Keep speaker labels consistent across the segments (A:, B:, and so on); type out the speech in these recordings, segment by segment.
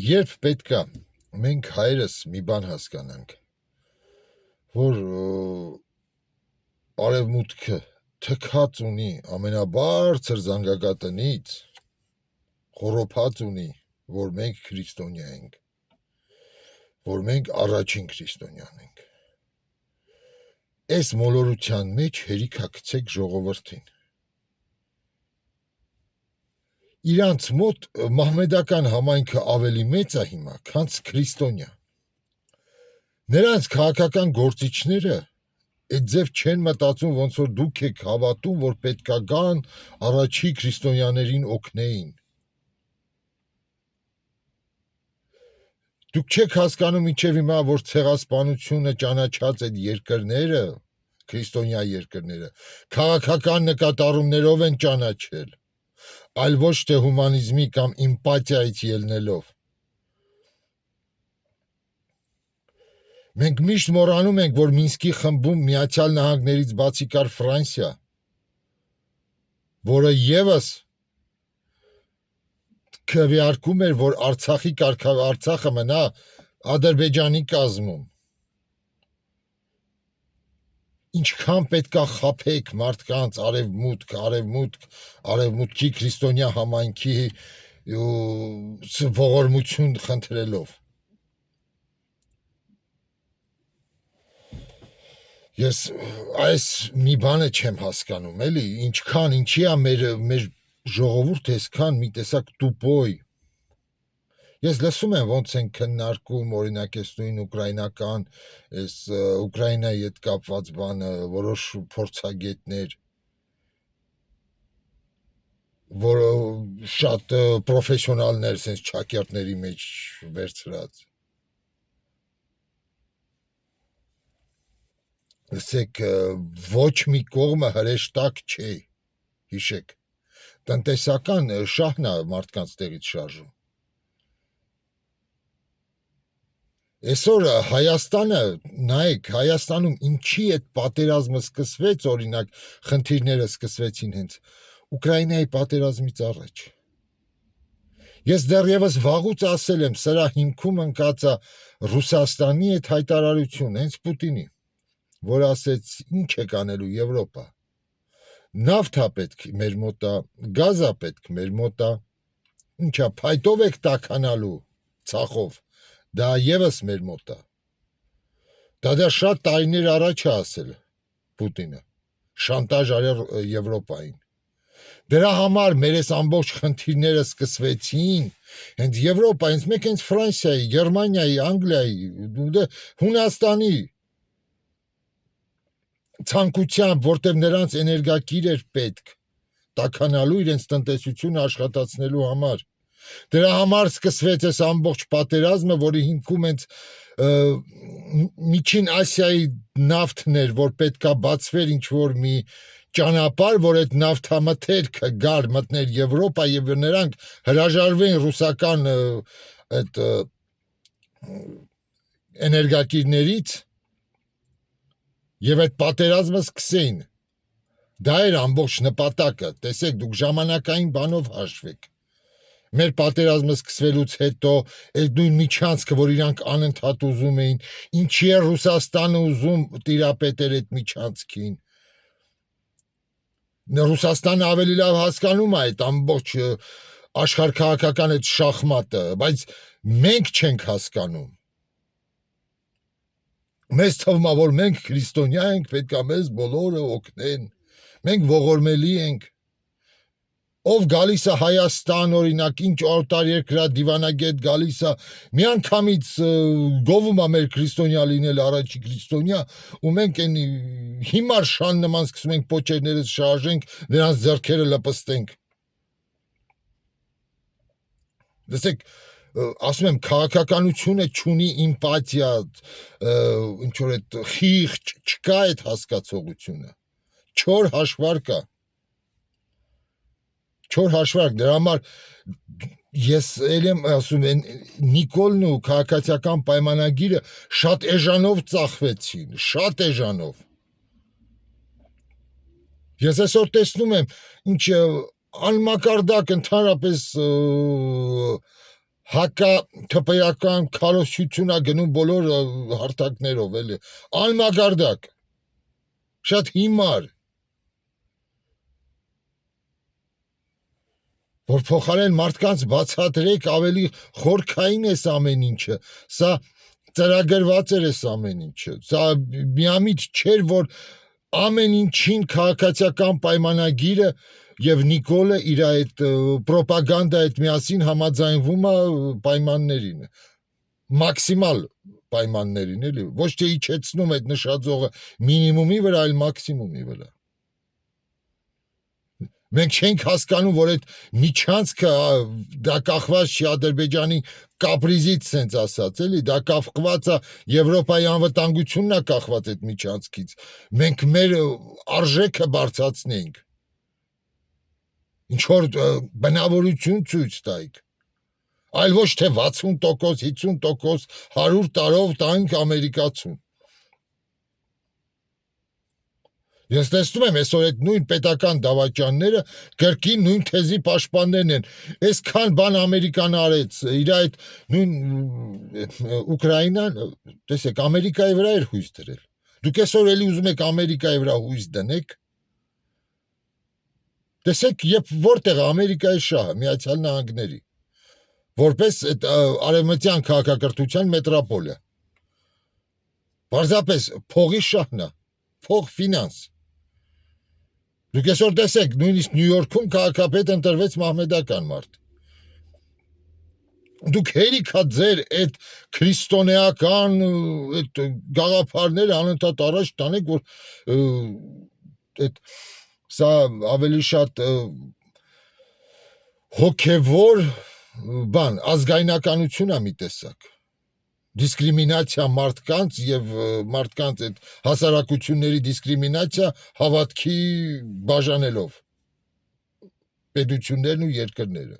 A: երբ պետք է մենք հայերս մի բան հասկանանք, որ արևմուտքը թքած ունի ամենաբարձր զանգակատնից, խոռոփած ունի, որ մենք քրիստոնյա ենք, որ մենք առաջին քրիստոնյան ենք, այս մոլորության մեջ հերիք հագցեք ժողովրդին, իրանց մոտ մահմեդական համայնքը ավելի մեծ է հիմա, քան քրիստոնյա, նրանց քաղաքական գործիչները այդ ձև չեն մտածում, ոնց որ դուք եք հավատում, որ պետքա գան առաջի քրիստոնյաներին օգնեին, դուք չեք հասկանում մինչև հիմա, որ ցեղասպանությունը ճանաչած այդ երկրները, քրիստոնյա երկրները, քաղաքական նկատառումներով են ճանաչել, այլ ոչ թե հումանիզմի կամ իմպաթիայից ելնելով։ Մենք միշտ մոռանում ենք, որ Մինսկի խմբում Միացյալ Նահանգներից բացի կար Ֆրանսիա, որը ևս քվեարկում էր, որ Արցախը մնա Ադրբեջանի կազմում։ Ինչքան պետքա խաբեք մարդկանց արևմուտքի քրիստոնյա համայնքի ողորմություն խնդրելով։ Ես այս մի բանը չեմ հասկանում, էլի, ինչի է մեր ժողովուրդը այսքան մի տեսակ տուպոյ։ Ես լսում եմ ոնց են քննարկում, օրինակ այս նույն ուկրաինական, այս Ուկրաինայի հետ կապված բանը, որոշ փորձագետներ, որ շատ պրոֆեսիոնալներ, sense ճակերտների մեջ վերցրած։ Լսեք, ոչ մի կողմը հրեշտակ չէ, հիշեք, տնտեսական շահն է մարդկանց տեղից շարժում։ Այսօր Հայաստանը, նայեք, Հայաստանում ինչի այդ պատերազմը սկսվեց, օրինակ, խնդիրները սկսվեցին հենց Ուկրաինայի պատերազմից առաջ։ Ես դեռևս վաղուց ասել եմ, սրա հիմքում ընկած է Ռուսաստանի այդ հայտարարությունը, հենց Պուտինի, որ ասեց, ինչ եք անելու Եվրոպա։ Նավթ է պետք մեր մոտ է, գազ է պետք մեր մոտ է, ինչա փայտով եք տաքանալու ցախով, դա ևս մեր մոտ է։ Դա շատ տարիներ առաջ է ասել Պուտինը, շանտաժ արել Եվրոպային։ Դրա համար մեր այս ամբողջ խնդիրները սկսվեցին հենց Եվրոպա, հենց Ֆրանսիայի, Գերմանիայի, Անգլիայի, Հունաստանի ցանկությամբ, որտեղ նրանց էներգակիր էր պետք տաքանալու իրենց տնտեսությունը աշխատացնելու համար։ Դրա համար սկսվեց այս ամբողջ պատերազմը, որի հիմքում հենց Միջին Ասիայի նավթն էր, որ պետքա բացվեր ինչ-որ մի ճանապարհ, որ այդ նավթամթերքը գար մտներ Եվրոպա եւ նրանք հրաժարվեն ռուսական այդ էներգակիրներից եւ այդ պատերազմը սկսեին։ Դա էր ամբողջ նպատակը, տեսեք, դուք ժամանակային բանով հաշվեք։ Մեր պատերազմը սկսվելուց հետո այդ նույն միջանցքը, որ իրանք անընդհատ ուզում էին, ինչի է Ռուսաստանը ուզում տիրապետել այդ միջանցքին։ Ռուսաստանը ավելի լավ հասկանում է այդ ամբողջ աշխարհքաղաքական այդ շախմատը, բայց մենք չենք հասկանում։ Մեզ թվում է, որ մենք քրիստոնյա ենք, պետք է մեզ բոլորը օգնեն։ Մենք ողորմելի ենք։ Ով գալիս է Հայաստան, օրինակ, ինչ արտարերկրյա դիվանագետ գալիս է, միանգամից գովում է մեր քրիստոնյա լինել, առաջի քրիստոնյա, ու մենք այն հիմար շան նման սկսում ենք պոչերներս շարժենք, նրանց ձեռքերը լպստենք։ Լսեք, ասում եմ, քաղաքականությունը չունի իմպաթիա, ինչ որ այդ խիղճ, չկա այդ հասկացողությունը։ Չոր հաշվարկ է։ Չոր հաշվարկ, դրա համար ես էլ եմ ասում, Նիկոլն ու քաղաքացիական պայմանագիրը շատ էժանով ծախվեցին, շատ էժանով։ Ես այսօր տեսնում եմ, ինչ անմակարդակ ընդհանրապես հակա թպեական քարոզչությունա գնում բոլոր հարթակներով էլի անմագարդակ շատ հիմար որ փոխարեն մարդկանց բացատրեք ավելի խորքային էս ամեն ինչը սա ծրագրված էր էս ամեն ինչը սա միամիտ չէր որ ամեն ինչին քաղաքացիական պայմանագիրը եւ Նիկոլը իր այդ ռոպագանդա այդ միասին համաձայնվում է պայմաններին մաքսիմալ պայմաններին էլի ոչ թե իջեցնում այդ նշածողը մինիմումի վրա այլ մաքսիմումի վրա մենք չենք հասկանում որ այդ միջանցքը դա կախված չի Ադրբեջանի կապրիզից sense ասած էլի դա կախված է Եվրոպայի անվտանգությունն է կախված այդ միջանցքից մենք մեր արժեքը բարձրացնենք ինչ որ բնավորություն ցույց տայք այլ ոչ թե 60% 50% 100 տարով տանք ամերիկացուն Ես տեսնում եմ այսօր այդ նույն պետական դավաճանները կրկին նույն թեզի պաշտպաններն են այսքան բան ամերիկան արեց իր այդ նույն Ուկրաինան տեսեք ամերիկայի վրա էր հույս դրել դուք այսօր էլի ուզում եք ամերիկայի վրա հույս դնեք տեսեք երբ որտեղ ամերիկայի շահը միացյալ նահանգների որպես այդ արևմտյան քաղաքակրթության մետրոպոլիա պարզապես փողի շահն է փող ֆինանս Դուք այսօր տեսեք, նույնիսկ Նյու Յորքում քաղաքապետ ընտրվեց մահմեդական մարդ։ Դուք հերիքա ձեր այդ քրիստոնեական այդ գաղափարները անընդհատ առաջ տանեք, որ այդ սա ավելի շատ հոգևոր բան, ազգայնականություն է մի տեսակ։ Դիսկրիմինացիա մարդկանց եւ մարդկանց այդ հասարակությունների դիսկրիմինացիա հավատքի բաժանելով պետություններն ու երկրները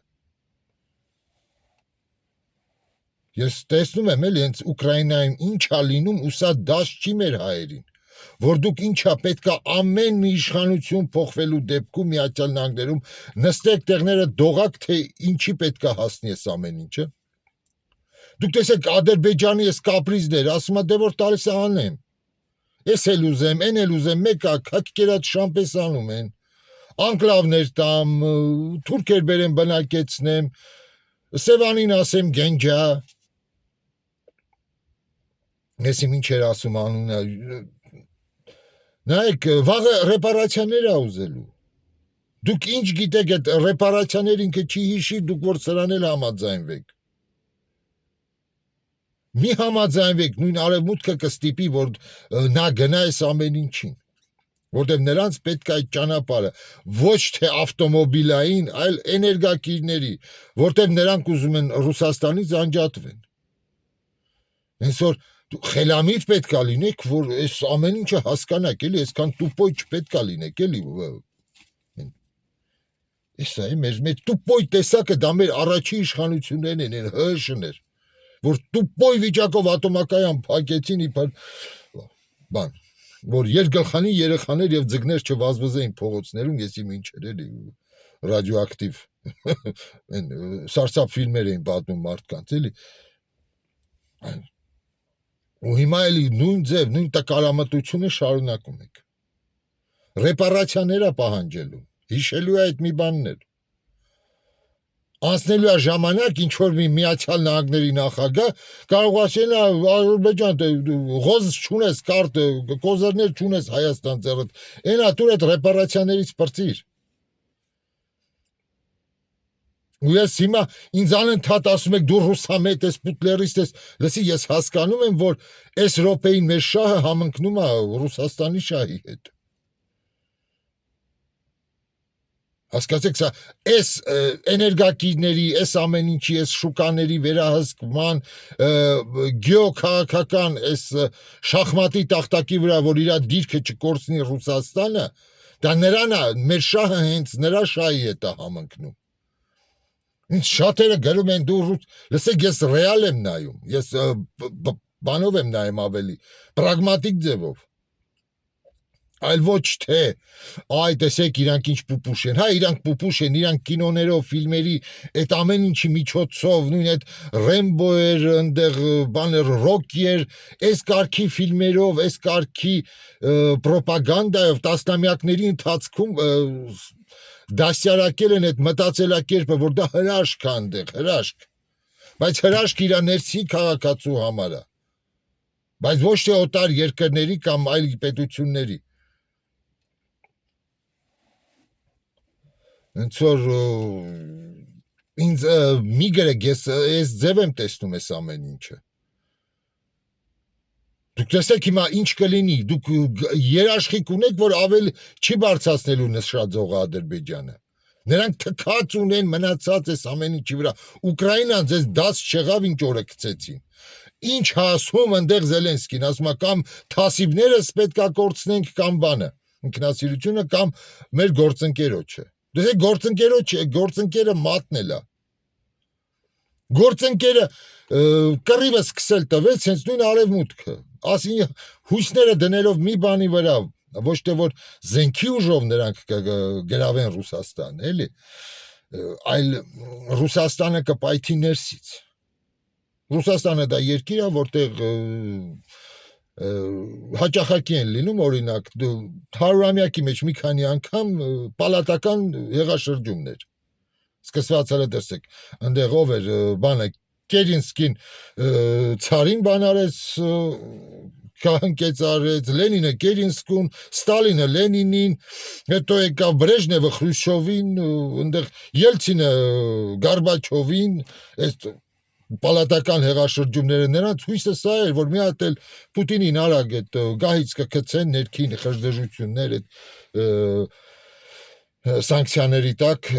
A: Ես տեսնում եմ էլի հենց Ուկրաինայում ինչա լինում ու սա դաշ չի մեր հայերին որ դուք ինչա պետքա ամեն մի իշխանություն փոխվելու դեպքում Միացյալ Նահանգներում նստեք տեղները դողակ թե ինչի պետքա հասնի այս ամեն ինչը Դուք տեսեք Ադրբեջանի այս կապրիզները, ասում է դե որ տալիս է անեմ։ Ես էլ ուզեմ, այն էլ ուզեմ, մեկը քաքկերած շամպես անում են։ Անկլավներ տամ, թուրքեր բերեմ բնակեցնեմ, Սևանին ասեմ գենջա։ Ես ինչ էր ասում անունը։ Նայեք, վաղը ռեպարացիաներ է ուզելու։ Դուք ինչ գիտեք այդ ռեպարացիաներ ինքը չի հիշի, դուք որ սրան էլ համաձայնվեք։ Մի համաձայնվեք նույն արևմուտքը կստիպի որ նա գնա այս ամեն ինչին որտեղ նրանց պետք է այդ ճանապարհը ոչ թե ավտոմոբիլային այլ էներգակիրների որտեղ նրանք ուզում են Ռուսաստանից անջատվեն հենց որ խելամիտ պետք է լինեք որ այս ամեն ինչը հասկանաք էլի այսքան տուպոյ չպետք է լինեք էլի Էսա է մեր տուպոյ տեսակը դա մեր առաջի իշխանություններն են հրշներ որ տուպոյ վիճակով ատոմակայան փակեցին իբր բան որ երկգլխանի երեխաներ եւ ձկներ չվազվզեին փողոցներում ես իմ ինչեր էլի ռադիոակտիվ այն սարսափ ֆիլմեր էին պատմում մարդկանց էլի ու հիմա էլի նույն ձև նույն տկարամտությունը շարունակում եք ռեպարացիաներ է պահանջելու հիշելու է այդ մի բաններ Անցնելու է ժամանակ ինչ որ մի Միացյալ Նահանգների նախագահ կարող ասել է Ադրբեջան ղոզ չունես կարտը կոզերներ չունես Հայաստան ձեռդ այնա դու այդ ռեպարացիաներից բրծիր ու ես հիմա ինձ անընդհատ ասում եք դու ռուսամետ ես պուտլերիստ ես լսի ես հասկանում եմ որ այս րոպեին մեր շահը համընկնում է Ռուսաստանի շահի հետ Հասկացեք սա այս էներգակիրների, այս ամեն ինչի, այս շուկաների վերահսկման գեոքաղաքական այս շախմատի տախտակի վրա, որ իր դիրքը չկորցնի Ռուսաստանը, դա նրան է, մեր շահը հենց նրա շահի հետ է համընկնում։ Ինձ շատերը գրում են դու լսեք ես ռեալ եմ նայում, ես բանով եմ նայում ավելի, պրագմատիկ ձևով։ այլ ոչ թե այ տեսեք իրանք ինչ պուպուշ են, հա իրանք պուպուշ են, իրանք կինոներով, ֆիլմերի այդ ամեն ինչի միջոցով, նույն այդ Ռեմբոեր, այնտեղ բաներ ռոկեր, այս կարգի ֆիլմերով, այս կարգի պրոպագանդայով տասնամյակների ընթացքում դասյարակել են այդ մտածելակերպը, որ դա հրաշք է այնտեղ, հրաշք, բայց հրաշք իր ներսի քաղաքացու համար է, բայց ոչ թե օտար երկրների կամ այլ պետությունների։ Հենց որ ինձ մի գրեք, ես ձև եմ տեսնում ես ամեն ինչը։ Դուք տեսեք հիմա ինչ կլինի, դուք երաշխիք ունեք, որ ավել չի բարձրացնելու նշածողը Ադրբեջանը։ Նրանք թքած ունեն մնացած այս ամեն ինչի վրա։ Ուկրաինան ձեզ դաս չեղավ ինչ օրը գցեցին։ Ինչ հասում ընդեղ Զելենսկին, ասում է կամ թասիբներս պետքա կորցնենք կամ բանը, ինքնասիրությունը կամ մեր գործընկերոջը։ Դե գործընկերը մատնել է։ Գործընկերը կռիվը սկսել տվեց հենց նույն արևմուտքը։ Ասին հույսները դնելով մի բանի վրա, ոչ թե որ զենքի ուժով նրանք կգրավեն Ռուսաստան, էլի, այլ Ռուսաստանը կպայթի ներսից։ Ռուսաստանը դա երկիր է, որտեղ հաճախակի են լինում, օրինակ, 100-ամյակի մեջ մի քանի անգամ պալատական հեղաշրջումներ։ Սկսված հələ տեսեք, այնտեղ ով էր բանը Կերինսկին ցարին բան արեց, կահնկեց, Լենինը Կերինսկուն, Ստալինը Լենինին, հետո եկավ Բրեժնևը Խրուշչովին, այնտեղ Ելցինը Գորբաչովին, այս պալատական հեղաշրջումները նրանց հույսը սա էր, որ մի հատ էլ Պուտինին արագ այդ գահից կգցեն ներքին խժդժություններ, այդ սանկցիաների տակ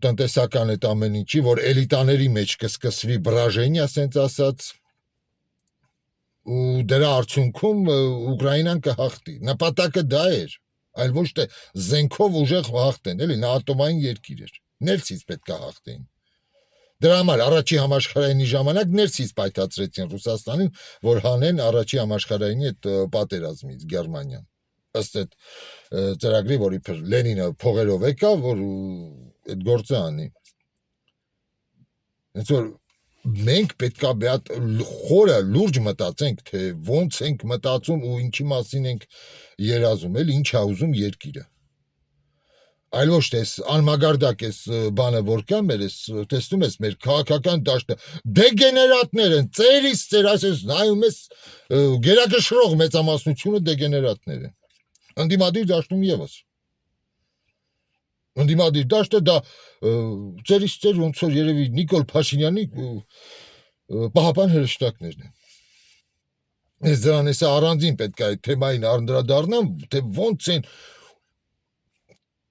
A: տնտեսական այդ ամեն ինչի, որ էլիտաների մեջ կսկսվի բրաժենիա, ասենց ասած, ու դրա արդյունքում Ուկրաինան կհաղթի։ Նպատակը դա էր, այլ ոչ թե զենքով ուժեղ հաղթեն, էլի նա ատոմային երկիր էր, ներսից պետք է հաղթեին։ Դրա համար առաջի համաշխարհայինի ժամանակ ներսից պայթացրեցին Ռուսաստանին, որ հանեն առաջի համաշխարհայինի այդ պատերազմից Գերմանիան։ Ըստ այդ ծրագրի, որ իբր Լենինը փողերով եկավ, որ այդ գործը անի։ Հենց որ մենք պետքա մի հատ խորը լուրջ մտածենք, թե ոնց ենք մտածում ու ինչի մասին ենք երազում, էլ ինչ է ուզում երկիրը։ Այլ ոչ թե անմագարդակ էս բանը որ կա մեր էս տեսնում ես մեր քաղաքական դաշտը դեգեներատներ են, ծերից ծեր, այսպես նայում ես գերակշռող մեծամասնությունը դեգեներատներ են։ Ընդդիմադիր դաշտում եւս։ Ընդդիմադիր դաշտը դա ծերից ծեր ոնց որ երևի Նիկոլ Փաշինյանի պահապան հրեշտակներն են։ Ես դրան էս առանձին պետք է այդ թեմային անդրադառնամ, թե ոնց են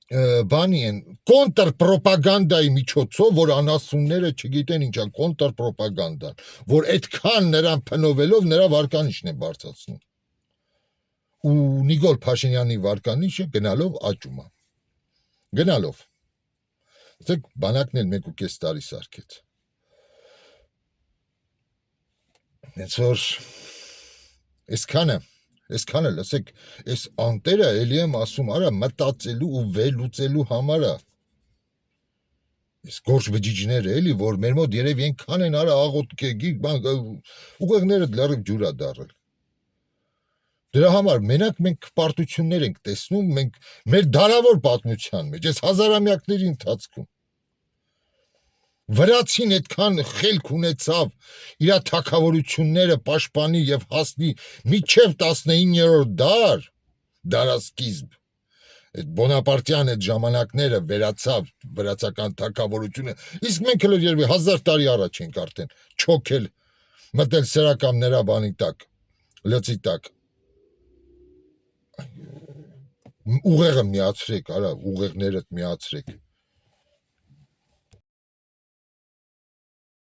A: բանի են կոնտր պրոպագանդայի միջոցով, որ անասունները չգիտեն ինչա կոնտր պրոպագանդան, որ այդքան նրան փնովելով նրա վարկանիշն է բարձրացնում։ Ու Նիկոլ Փաշինյանի վարկանիշը գնալով աճում է։ Գնալով։ Դեք բանակն էլ 1.5 տարի սարքեց։ Հենց որ այսքանը լսեք, այս անտերը էլի եմ ասում, արա մտածելու ու վերլուծելու համար է։ Այս գործ բջիջները էլի, որ մեր մոտ երևի այնքան են արա աղոթք բան ուղեղները լրիվ ջուր է դարել։ Դրա համար մենակ մենք պարտություններ ենք տեսնում, մենք մեր դարավոր պատմության մեջ, այս հազարամյակների ընթացքում վրացին այդքան խելք ունեցավ իր թագավորությունները պաշտպանի եւ հասնի մինչեւ 19-րդ դար, դարասկիզբ, այդ Բոնապարտյան այդ ժամանակները վերացավ վրացական թագավորությունը, իսկ մենք էլ երևի 1000 տարի առաջ ենք արդեն չոքել, մտել սրական նրա բանի տակ, լծի տակ։ Ուղեղը միացրեք, արա, ուղեղներդ միացրեք։